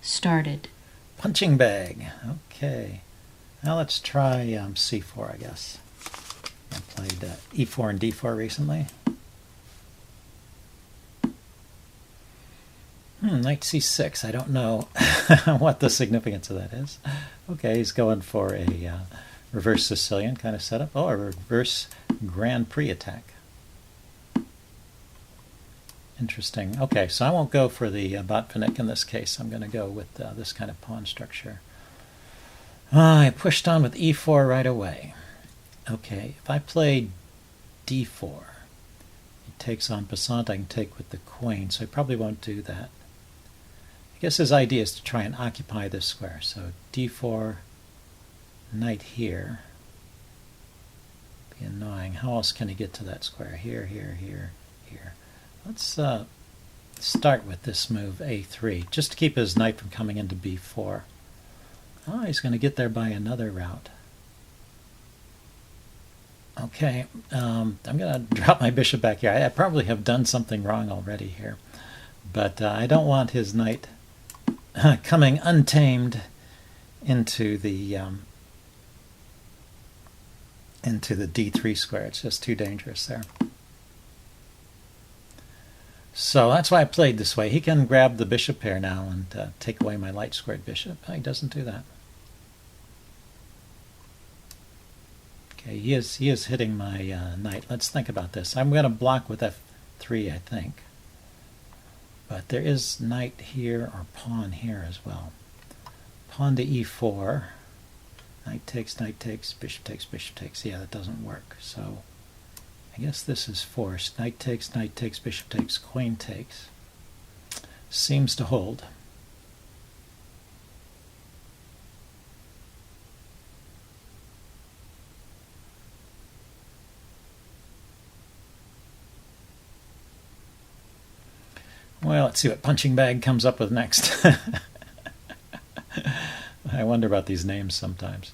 started. Punching bag. Okay. Now let's try c4, I guess. I played e4 and d4 recently. Knight c6. I don't know what the significance of that is. Okay, he's going for a reverse Sicilian kind of setup. Oh, a reverse Grand Prix attack. Interesting. Okay, so I won't go for the Botvinnik in this case. I'm going to go with this kind of pawn structure. I pushed on with e4 right away. Okay, if I play d4, he takes on passant. I can take with the queen, so I probably won't do that. I guess his idea is to try and occupy this square. So d4, knight here. Be annoying. How else can he get to that square? Here, here, here, here. Let's start with this move, a3, just to keep his knight from coming into b4. Oh, he's going to get there by another route. Okay, I'm going to drop my bishop back here. I probably have done something wrong already here, but I don't want his knight coming untamed into the d3 square. It's just too dangerous there. So that's why I played this way. He can grab the bishop pair now and take away my light squared bishop. He doesn't do that. Okay, he is hitting my knight. Let's think about this. I'm going to block with f3, I think. But there is knight here or pawn here as well. Pawn to e4. Knight takes, bishop takes. Yeah, that doesn't work. So I guess this is forced. Knight takes, bishop takes, queen takes. Seems to hold. Well, let's see what punching bag comes up with next. I wonder about these names sometimes.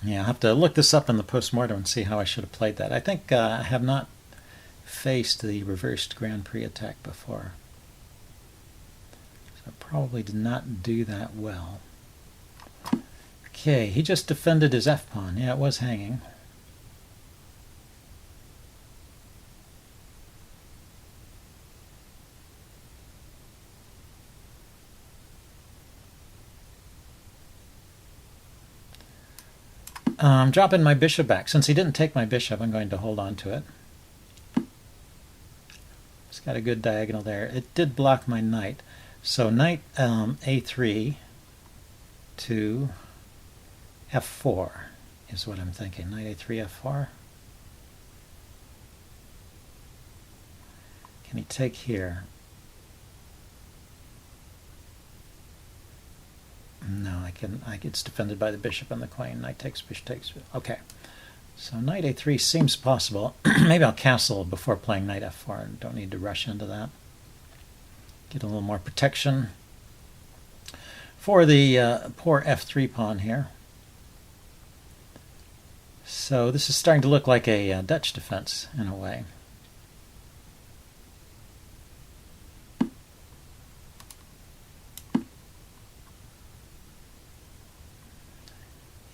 Yeah, I'll have to look this up in the postmortem and see how I should have played that. I think I have not faced the reversed Grand Prix attack before. So I probably did not do that well. Okay, he just defended his f-pawn. Yeah, it was hanging. I'm dropping my bishop back. Since he didn't take my bishop, I'm going to hold on to it. It's got a good diagonal there. It did block my knight. So knight a3 to f4 is what I'm thinking. Knight a3, f4. Can he take here? No, it's defended by the bishop and the queen. Knight takes, bishop takes. Okay. So knight a3 seems possible. Maybe I'll castle before playing knight f4. Don't need to rush into that. Get a little more protection for the poor f3 pawn here. So this is starting to look like a Dutch defense in a way.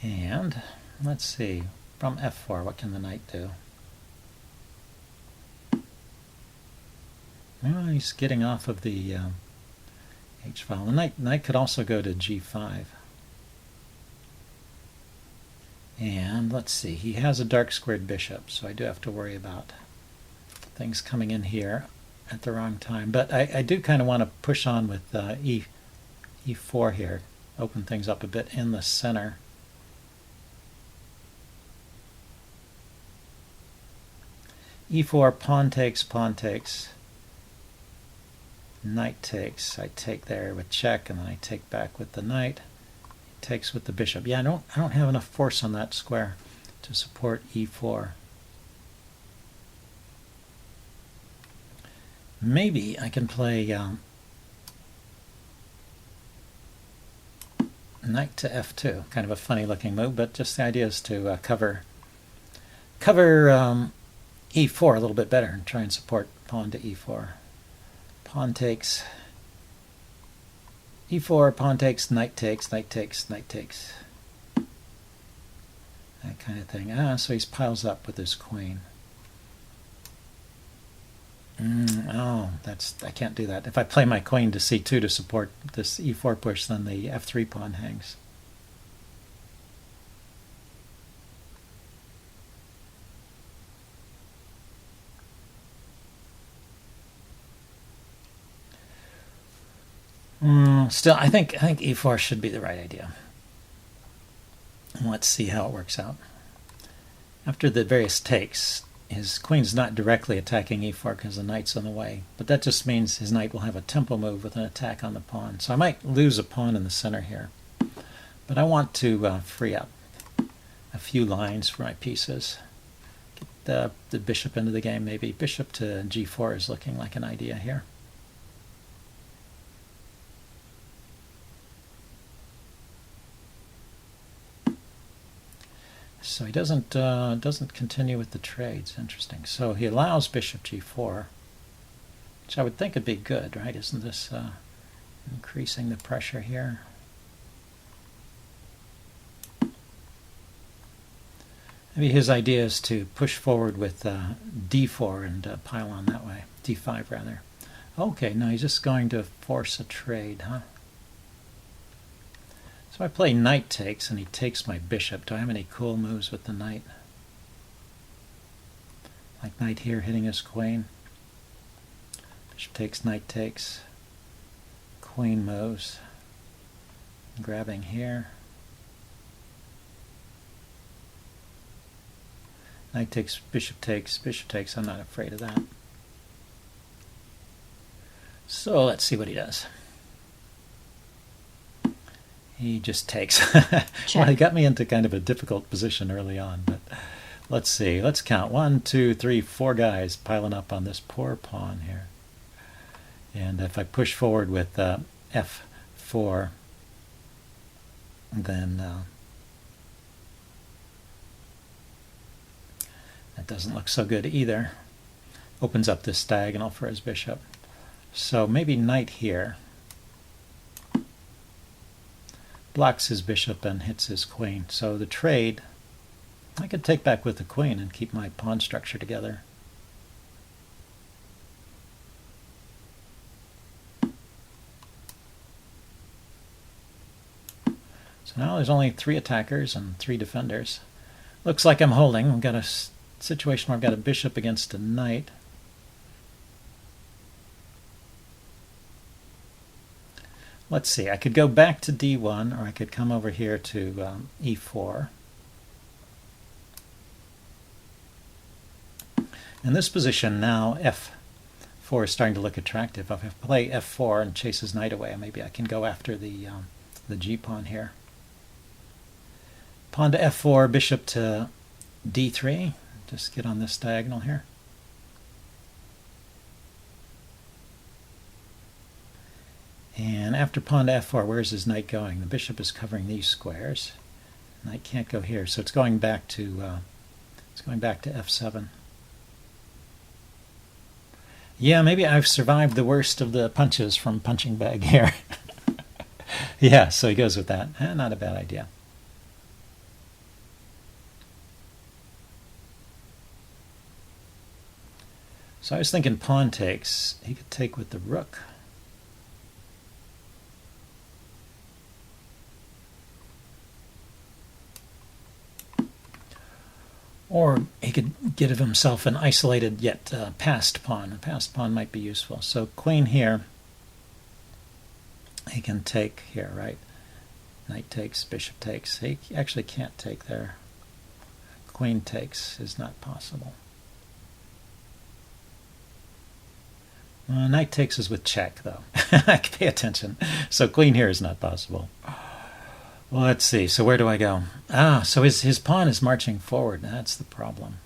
And let's see, from f4, what can the knight do? Well, he's getting off of the h-file. The knight could also go to g5. And let's see, he has a dark squared bishop, so I do have to worry about things coming in here at the wrong time. But I do kind of want to push on with e4 here, open things up a bit in the center. e4, pawn takes, knight takes. I take there with check, and then I take back with the knight. He takes with the bishop. Yeah, I don't have enough force on that square to support e4. Maybe I can play knight to f2. Kind of a funny looking move, but just the idea is to cover cover e4 a little bit better and try and support pawn to e4. Pawn takes e4, pawn takes, knight takes, knight takes, knight takes. That kind of thing. So he piles up with his queen. I can't do that. If I play my queen to c2 to support this e4 push, then the f3 pawn hangs. Still, I think e4 should be the right idea. Let's see how it works out. After the various takes, his queen's not directly attacking e4 because the knight's on the way, but that just means his knight will have a tempo move with an attack on the pawn. So I might lose a pawn in the center here, but I want to free up a few lines for my pieces. Get the bishop into the game, maybe. Bishop to g4 is looking like an idea here. So he doesn't continue with the trades. Interesting. So he allows bishop g4, which I would think would be good, right? Isn't this increasing the pressure here? Maybe his idea is to push forward with d4 and pile on that way. d5 rather. Okay, no, he's just going to force a trade, huh? So I play knight takes, and he takes my bishop. Do I have any cool moves with the knight? Like knight here hitting his queen. Bishop takes, knight takes. Queen moves. Grabbing here. Knight takes, bishop takes, bishop takes. I'm not afraid of that. So let's see what he does. He just takes. Well, he got me into kind of a difficult position early on, but let's see. Let's count. 1, 2, 3, 4 guys piling up on this poor pawn here. And if I push forward with f4, then that doesn't look so good either. Opens up this diagonal for his bishop. So maybe knight here. Blocks his bishop and hits his queen. So the trade, I could take back with the queen and keep my pawn structure together. So now there's only 3 attackers and 3 defenders. Looks like I'm holding. I've got a situation where I've got a bishop against a knight. Let's see, I could go back to d1, or I could come over here to e4. In this position now, f4 is starting to look attractive. If I play f4 and chase his knight away, maybe I can go after the g-pawn here. Pawn to f4, bishop to d3. Just get on this diagonal here. And after pawn to f4, where's his knight going? The bishop is covering these squares. Knight can't go here, so it's going back to f7. Yeah, maybe I've survived the worst of the punches from punching bag here. Yeah, so he goes with that. Not a bad idea. So I was thinking pawn takes. He could take with the rook. Or he could get of himself an isolated yet passed pawn. A passed pawn might be useful. So queen here, he can take here, right? Knight takes, bishop takes. He actually can't take there. Queen takes is not possible. Knight takes is with check, though. Pay attention. So queen here is not possible. Well, let's see. So where do I go? So his pawn is marching forward. That's the problem.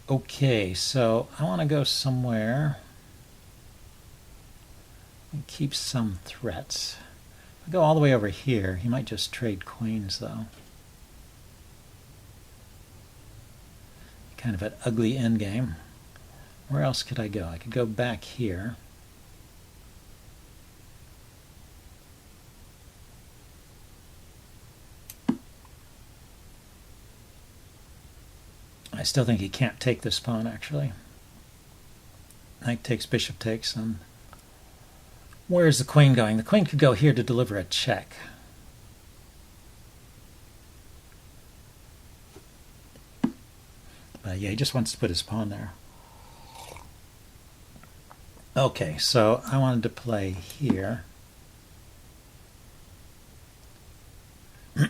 Okay, so I want to go somewhere. It keeps some threats. If I go all the way over here, he might just trade queens, though. Kind of an ugly endgame. Where else could I go? I could go back here. I still think he can't take this pawn, actually. Knight takes, bishop takes, and where's the queen going? The queen could go here to deliver a check. But yeah, he just wants to put his pawn there. Okay, so I wanted to play here.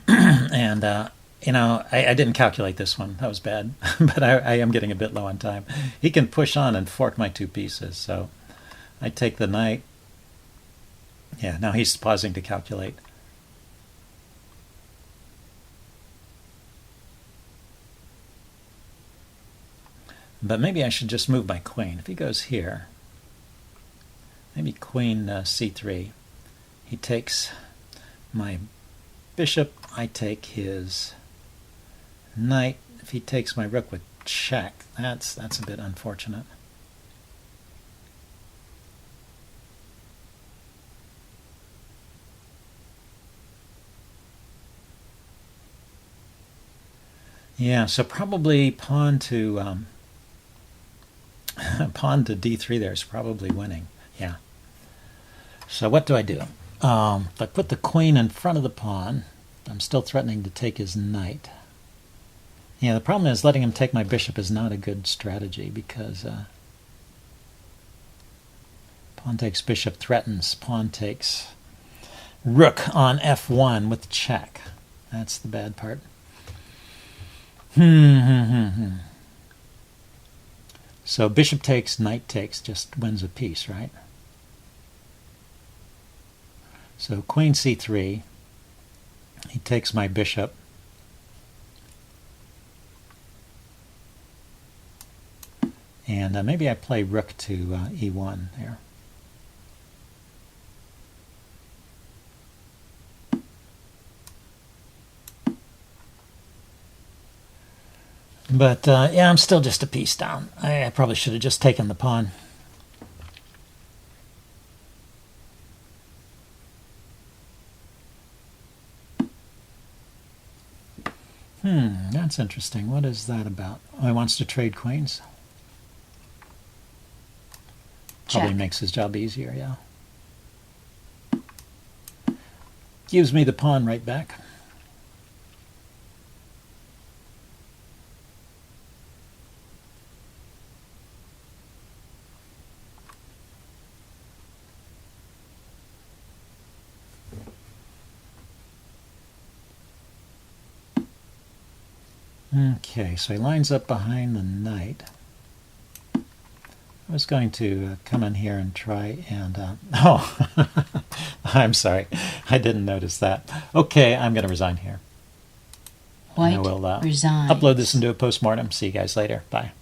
And you know, I didn't calculate this one. That was bad. But I am getting a bit low on time. He can push on and fork my two pieces. So I take the knight. Yeah, now he's pausing to calculate. But maybe I should just move my queen. If he goes here, maybe queen c3. He takes my bishop. I take his knight. If he takes my rook with check, that's a bit unfortunate. Yeah, so probably pawn to pawn to d3 there is probably winning. Yeah. So what do I do? If I put the queen in front of the pawn, I'm still threatening to take his knight. Yeah, the problem is letting him take my bishop is not a good strategy because pawn takes bishop threatens. Pawn takes rook on f1 with check. That's the bad part. So bishop takes, knight takes, just wins a piece, right? So queen c3, he takes my bishop. And maybe I play rook to e1 there. But yeah, I'm still just a piece down. I probably should have just taken the pawn. That's interesting. What is that about? Oh, he wants to trade queens? Probably makes his job easier, yeah. Gives me the pawn right back. Okay, so he lines up behind the knight. I was going to come in here and try and... oh, I'm sorry. I didn't notice that. Okay, I'm going to resign here. White I will resigns. upload this into a postmortem. See you guys later. Bye.